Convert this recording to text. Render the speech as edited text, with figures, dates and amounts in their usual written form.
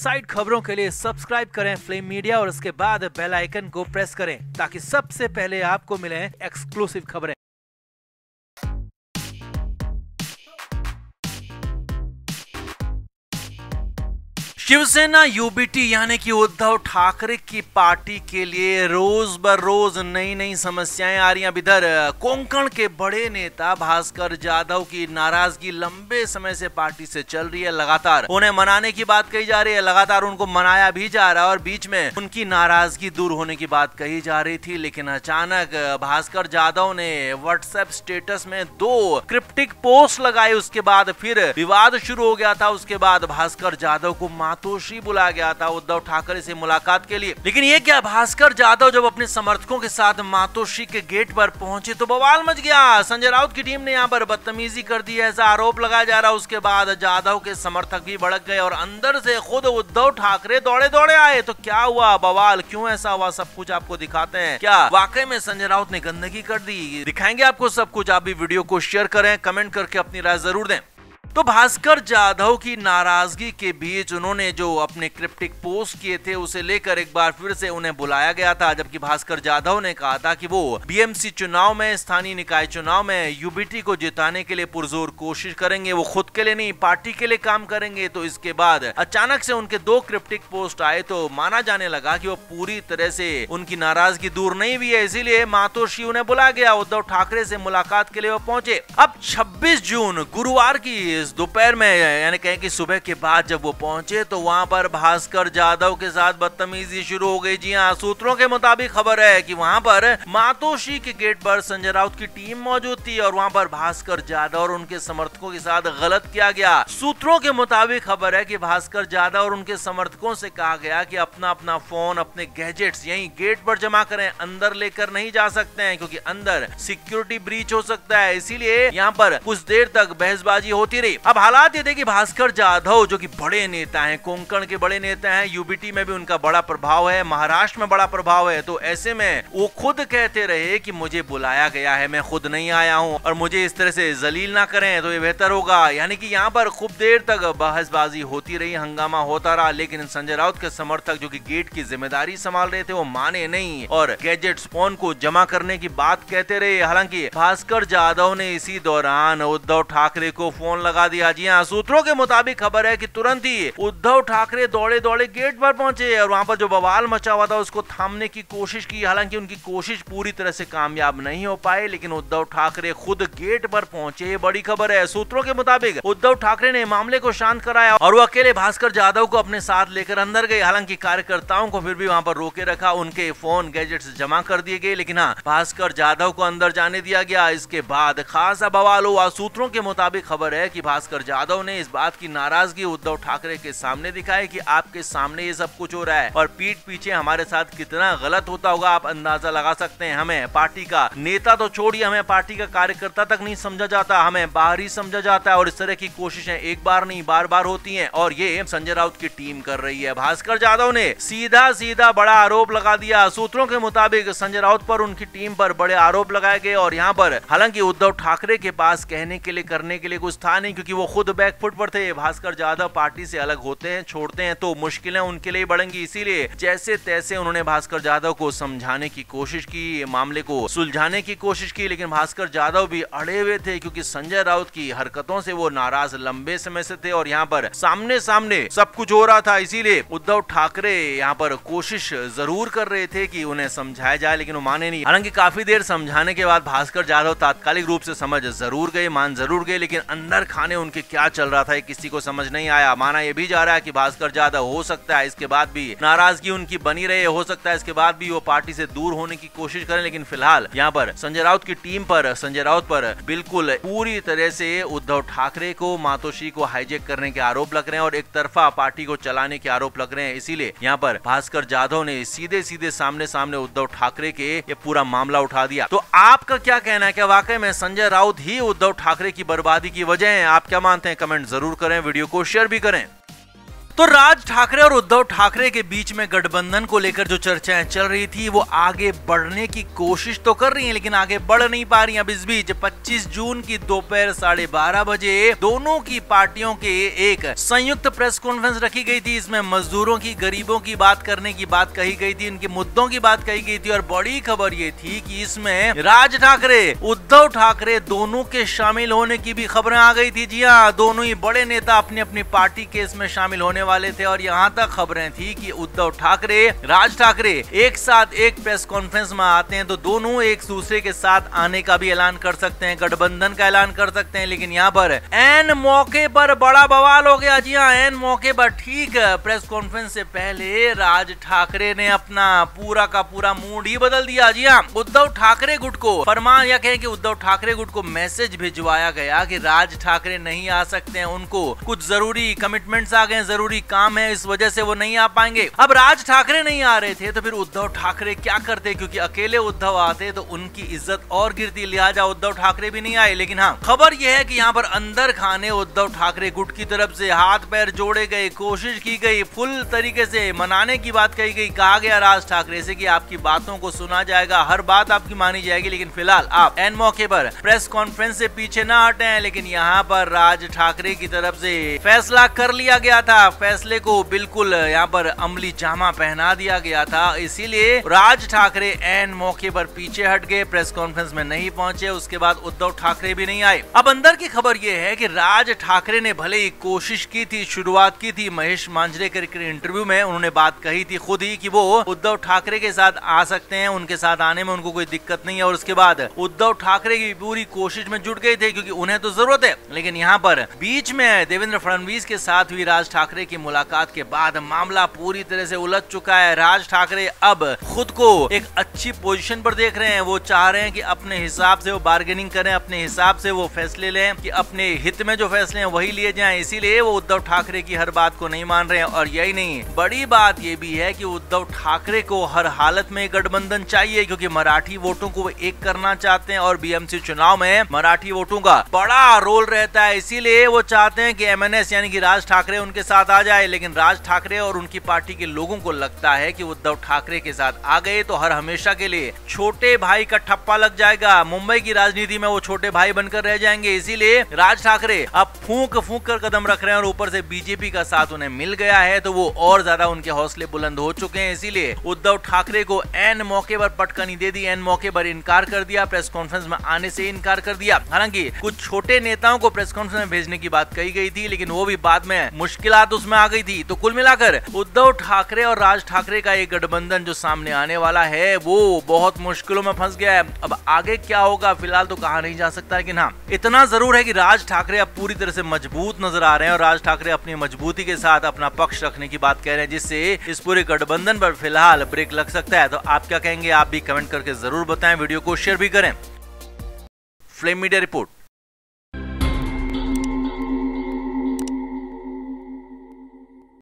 Inside खबरों के लिए सब्सक्राइब करें फ्लेम मीडिया और उसके बाद बेल आइकन को प्रेस करें ताकि सबसे पहले आपको मिले एक्सक्लूसिव खबरें। शिवसेना यूबीटी यानी कि उद्धव ठाकरे की पार्टी के लिए रोज बर रोज नई नई समस्याएं आ रही हैं। इधर कोंकण के बड़े नेता भास्कर जाधव की नाराजगी लंबे समय से पार्टी से चल रही है। लगातार उन्हें मनाने की बात कही जा रही है, लगातार उनको मनाया भी जा रहा है और बीच में उनकी नाराजगी दूर होने की बात कही जा रही थी। लेकिन अचानक भास्कर जाधव ने व्हाट्सएप स्टेटस में 2 क्रिप्टिक पोस्ट लगाए, उसके बाद फिर विवाद शुरू हो गया था। उसके बाद भास्कर जाधव को मातोश्री बुलाया गया था उद्धव ठाकरे से मुलाकात के लिए। लेकिन ये क्या, भास्कर जाधव जब अपने समर्थकों के साथ मातोश्री के गेट पर पहुंचे तो बवाल मच गया। संजय राउत की टीम ने यहाँ पर बदतमीजी कर दी, ऐसा आरोप लगाया जा रहा है। उसके बाद जाधव के समर्थक भी भड़क गए और अंदर से खुद उद्धव ठाकरे दौड़े दौड़े आए। तो क्या हुआ, बवाल क्यों ऐसा हुआ, सब कुछ आपको दिखाते हैं। क्या वाकई में संजय राउत ने गंदगी कर दी, दिखाएंगे आपको सब कुछ। आप भी वीडियो को शेयर करें, कमेंट करके अपनी राय जरूर दें। तो भास्कर जाधव की नाराजगी के बीच उन्होंने जो अपने क्रिप्टिक पोस्ट किए थे उसे लेकर एक बार फिर से उन्हें बुलाया गया था, जबकि भास्कर जाधव ने कहा था कि वो बीएमसी चुनाव में, स्थानीय निकाय चुनाव में यूबीटी को जिताने के लिए पुरजोर कोशिश करेंगे। वो खुद के लिए नहीं, पार्टी के लिए काम करेंगे। तो इसके बाद अचानक से उनके 2 क्रिप्टिक पोस्ट आए तो माना जाने लगा कि वो पूरी तरह से उनकी नाराजगी दूर नहीं हुई है, इसीलिए मातोश्री उन्हें बुलाया गया। उद्धव ठाकरे से मुलाकात के लिए वो पहुंचे। अब 26 जून गुरुवार की दोपहर में, यानी कहें कि सुबह के बाद जब वो पहुंचे तो वहां पर भास्कर जाधव के साथ बदतमीजी शुरू हो गई। जी हां, सूत्रों के मुताबिक खबर है कि वहां पर मातोश्री के गेट पर संजय राउत की टीम मौजूद थी और वहां पर भास्कर जाधव और उनके समर्थकों के साथ गलत किया गया। सूत्रों के मुताबिक खबर है कि भास्कर जाधव और उनके समर्थकों से कहा गया कि अपना अपना फोन, अपने गैजेट्स यहीं गेट पर जमा करें, अंदर लेकर नहीं जा सकते हैं क्योंकि अंदर सिक्योरिटी ब्रीच हो सकता है। इसीलिए यहाँ पर कुछ देर तक बहसबाजी होती रही। अब हालात ये थे कि भास्कर जाधव जो कि बड़े नेता हैं, कोंकण के बड़े नेता हैं, यूबीटी में भी उनका बड़ा प्रभाव है, महाराष्ट्र में बड़ा प्रभाव है, तो ऐसे में वो खुद कहते रहे कि मुझे बुलाया गया है, मैं खुद नहीं आया हूं और मुझे इस तरह से जलील ना करें तो ये बेहतर होगा। यानी कि यहाँ पर खूब देर तक बहसबाजी होती रही, हंगामा होता रहा। लेकिन संजय राउत के समर्थक जो कि गेट की जिम्मेदारी संभाल रहे थे वो माने नहीं और गैजेट्स, फोन को जमा करने की बात कहते रहे। हालांकि भास्कर जाधव ने इसी दौरान उद्धव ठाकरे को फोन लगा दिया। जी हां, सूत्रों के मुताबिक खबर है कि तुरंत ही उद्धव ठाकरे दौड़े दौड़े गेट पर पहुंचे और वहां पर जो बवाल मचा हुआ था उसको थामने की कोशिश की। हालांकि उनकी कोशिश पूरी तरह से कामयाब नहीं हो पाई, लेकिन उद्धव ठाकरे खुद गेट पर पहुंचे, ये बड़ी खबर है। सूत्रों के मुताबिक उद्धव ठाकरे ने मामले को शांत कराया और वो अकेले भास्कर जाधव को अपने साथ लेकर अंदर गए। हालांकि कार्यकर्ताओं को फिर भी वहां पर रोके रखा, उनके फोन, गैजेट्स जमा कर दिए गए, लेकिन हाँ, भास्कर जाधव को अंदर जाने दिया गया। इसके बाद खासा बवाल हुआ। सूत्रों के मुताबिक खबर है कि भास्कर जाधव ने इस बात की नाराजगी उद्धव ठाकरे के सामने दिखाई कि आपके सामने ये सब कुछ हो रहा है और पीठ पीछे हमारे साथ कितना गलत होता होगा आप अंदाजा लगा सकते हैं। हमें पार्टी का नेता तो छोड़िए, हमें पार्टी का कार्यकर्ता तक नहीं समझा जाता, हमें बाहर ही समझा जाता है और इस तरह की कोशिशें एक बार नहीं बार बार होती हैं और ये संजय राउत की टीम कर रही है। भास्कर जाधव ने सीधा सीधा बड़ा आरोप लगा दिया। सूत्रों के मुताबिक संजय राउत पर, उनकी टीम पर बड़े आरोप लगाए गए और यहाँ पर हालांकि उद्धव ठाकरे के पास कहने के लिए, करने के लिए कुछ था नहीं क्योंकि वो खुद बैकफुट पर थे। भास्कर जाधव पार्टी से अलग होते हैं, छोड़ते हैं तो मुश्किलें उनके लिए बढ़ेंगी। इसीलिए जैसे तैसे उन्होंने भास्कर जाधव को समझाने की कोशिश की, मामले को सुलझाने की कोशिश की, लेकिन भास्कर जाधव भी अड़े हुए थे क्योंकि संजय राउत की हरकतों से वो नाराज लंबे समय से थे और यहाँ पर सामने सामने सब कुछ हो रहा था। इसीलिए उद्धव ठाकरे यहाँ पर कोशिश जरूर कर रहे थे कि उन्हें समझाया जाए, लेकिन वो माने नहीं। हालांकि काफी देर समझाने के बाद भास्कर जाधव तात्कालिक रूप से समझ जरूर गए, मान जरूर गए, लेकिन अंदर खाने उनके क्या चल रहा था किसी को समझ नहीं आया। माना यह भी जा रहा है कि भास्कर जाधव हो सकता है इसके बाद भी नाराजगी उनकी बनी रहे, हो सकता है इसके बाद भी वो पार्टी से दूर होने की कोशिश करें, लेकिन फिलहाल यहाँ पर संजय राउत की टीम पर, संजय राउत पर बिल्कुल पूरी तरह से उद्धव ठाकरे को, मातोश्री को हाईजैक करने के आरोप लग रहे हैं और एक तरफा पार्टी को चलाने के आरोप लग रहे हैं। इसीलिए यहाँ पर भास्कर जाधव ने सीधे सीधे सामने सामने उद्धव ठाकरे के ये पूरा मामला उठा दिया। तो आपका क्या कहना है, क्या वाकई में संजय राउत ही उद्धव ठाकरे की बर्बादी की वजह है? आप क्या मानते हैं? कमेंट जरूर करें, वीडियो को शेयर भी करें। तो राज ठाकरे और उद्धव ठाकरे के बीच में गठबंधन को लेकर जो चर्चाएं चल रही थी वो आगे बढ़ने की कोशिश तो कर रही हैं, लेकिन आगे बढ़ नहीं पा रही। अब इस बीच 25 जून की दोपहर 12:30 बजे दोनों की पार्टियों के एक संयुक्त प्रेस कॉन्फ्रेंस रखी गई थी। इसमें मजदूरों की, गरीबों की बात करने की बात कही गई थी, इनके मुद्दों की बात कही गई थी। और बड़ी खबर ये थी कि इसमें राज ठाकरे, उद्धव ठाकरे दोनों के शामिल होने की भी खबरें आ गई थी। जी हाँ, दोनों ही बड़े नेता अपनी अपनी पार्टी के इसमें शामिल होने वाले थे। और यहाँ तक खबरें थी कि उद्धव ठाकरे, राज ठाकरे एक साथ एक प्रेस कॉन्फ्रेंस में आते हैं तो दोनों एक दूसरे के साथ आने का भी ऐलान कर सकते हैं, गठबंधन का ऐलान कर सकते हैं। लेकिन यहाँ पर एन मौके पर बड़ा बवाल हो गया। जी हाँ, एन मौके पर ठीक प्रेस कॉन्फ्रेंस से पहले राज ठाकरे ने अपना पूरा का पूरा मूड ही बदल दिया। जी हाँ, उद्धव ठाकरे गुट को फरमान, या कहें कि उद्धव ठाकरे गुट को मैसेज भिजवाया गया कि राज ठाकरे नहीं आ सकते हैं, उनको कुछ जरूरी कमिटमेंट्स आ गए, जरूरी काम है, इस वजह से वो नहीं आ पाएंगे। अब राज ठाकरे नहीं आ रहे थे तो फिर उद्धव ठाकरे क्या करते, क्योंकि अकेले उद्धव आते तो उनकी इज्जत और गिरती, लिहाजा उद्धव ठाकरे भी नहीं आए। लेकिन हाँ, खबर यह है कि यहाँ पर अंदर खाने उद्धव ठाकरे गुट की तरफ से हाथ पैर जोड़े गए, कोशिश की गई, फुल तरीके से मनाने की बात कही गई। कहा गया राज ठाकरे से कि आपकी बातों को सुना जाएगा, हर बात आपकी मानी जाएगी, लेकिन फिलहाल आप एन मौके पर प्रेस कॉन्फ्रेंस से पीछे ना हटे। लेकिन यहाँ पर राज ठाकरे की तरफ से फैसला कर लिया गया था, फैसले को बिल्कुल यहाँ पर अमली जामा पहना दिया गया था। इसीलिए राज ठाकरे एन मौके पर पीछे हट गए, प्रेस कॉन्फ्रेंस में नहीं पहुंचे। उसके बाद उद्धव ठाकरे भी नहीं आए। अब अंदर की खबर यह है कि राज ठाकरे ने भले ही कोशिश की थी, शुरुआत की थी, महेश मांजरेकर के इंटरव्यू में उन्होंने बात कही थी खुद ही कि वो उद्धव ठाकरे के साथ आ सकते हैं, उनके साथ आने में उनको कोई दिक्कत नहीं है। और उसके बाद उद्धव ठाकरे की पूरी कोशिश में जुट गए थे क्योंकि उन्हें तो जरूरत है। लेकिन यहाँ पर बीच में देवेंद्र फडणवीस के साथ हुई राज ठाकरे की मुलाकात के बाद मामला पूरी तरह से उलझ चुका है। राज ठाकरे अब खुद को एक अच्छी पोजीशन पर देख रहे हैं। वो चाह रहे हैं कि अपने हिसाब से वो बार्गेनिंग करें, अपने हिसाब से वो फैसले लें, कि अपने हित में जो फैसले हैं वही लिए जाएं। इसीलिए वो उद्धव ठाकरे की हर बात को नहीं मान रहे हैं। और यही नहीं, बड़ी बात ये भी है कि उद्धव ठाकरे को हर हालत में गठबंधन चाहिए, क्योंकि मराठी वोटों को वो एक करना चाहते हैं और बीएमसी चुनाव में मराठी वोटों का बड़ा रोल रहता है। इसीलिए वो चाहते हैं कि एमएनएस यानी कि राज ठाकरे उनके साथ आ जाए। लेकिन राज ठाकरे और उनकी पार्टी के लोगों को लगता है कि उद्धव ठाकरे के साथ आ गए तो हर हमेशा के लिए छोटे भाई का ठप्पा लग जाएगा, मुंबई की राजनीति में वो छोटे भाई बनकर रह जाएंगे। इसीलिए राज ठाकरे अब फूंक फूंक कर कदम रख रहे हैं और ऊपर से बीजेपी का साथ उन्हें मिल गया है तो वो और ज्यादा उनके हौसले बुलंद हो चुके हैं। इसीलिए उद्धव ठाकरे को एन मौके पर पटकनी दे दी, एन मौके पर इनकार कर दिया, प्रेस कॉन्फ्रेंस में आने से इनकार कर दिया। हालांकि कुछ छोटे नेताओं को प्रेस कॉन्फ्रेंस में भेजने की बात कही गई थी, लेकिन वो भी बाद में मुश्किलात उसमें आ गई थी। तो कुल मिलाकर उद्धव ठाकरे और राज ठाकरे का एक गठबंधन जो सामने आने वाला है वो बहुत मुश्किलों में फंस गया है। अब आगे क्या होगा फिलहाल तो कहा नहीं जा सकता, लेकिन हाँ, इतना जरूर है कि राज ठाकरे अब पूरी तरह से मजबूत नजर आ रहे हैं और राज ठाकरे अपनी मजबूती के साथ अपना पक्ष रखने की बात कह रहे हैं, जिससे इस पूरे गठबंधन पर फिलहाल ब्रेक लग सकता है। तो आप क्या कहेंगे, आप भी कमेंट करके जरूर बताएं, वीडियो को शेयर भी करें। Flame media report.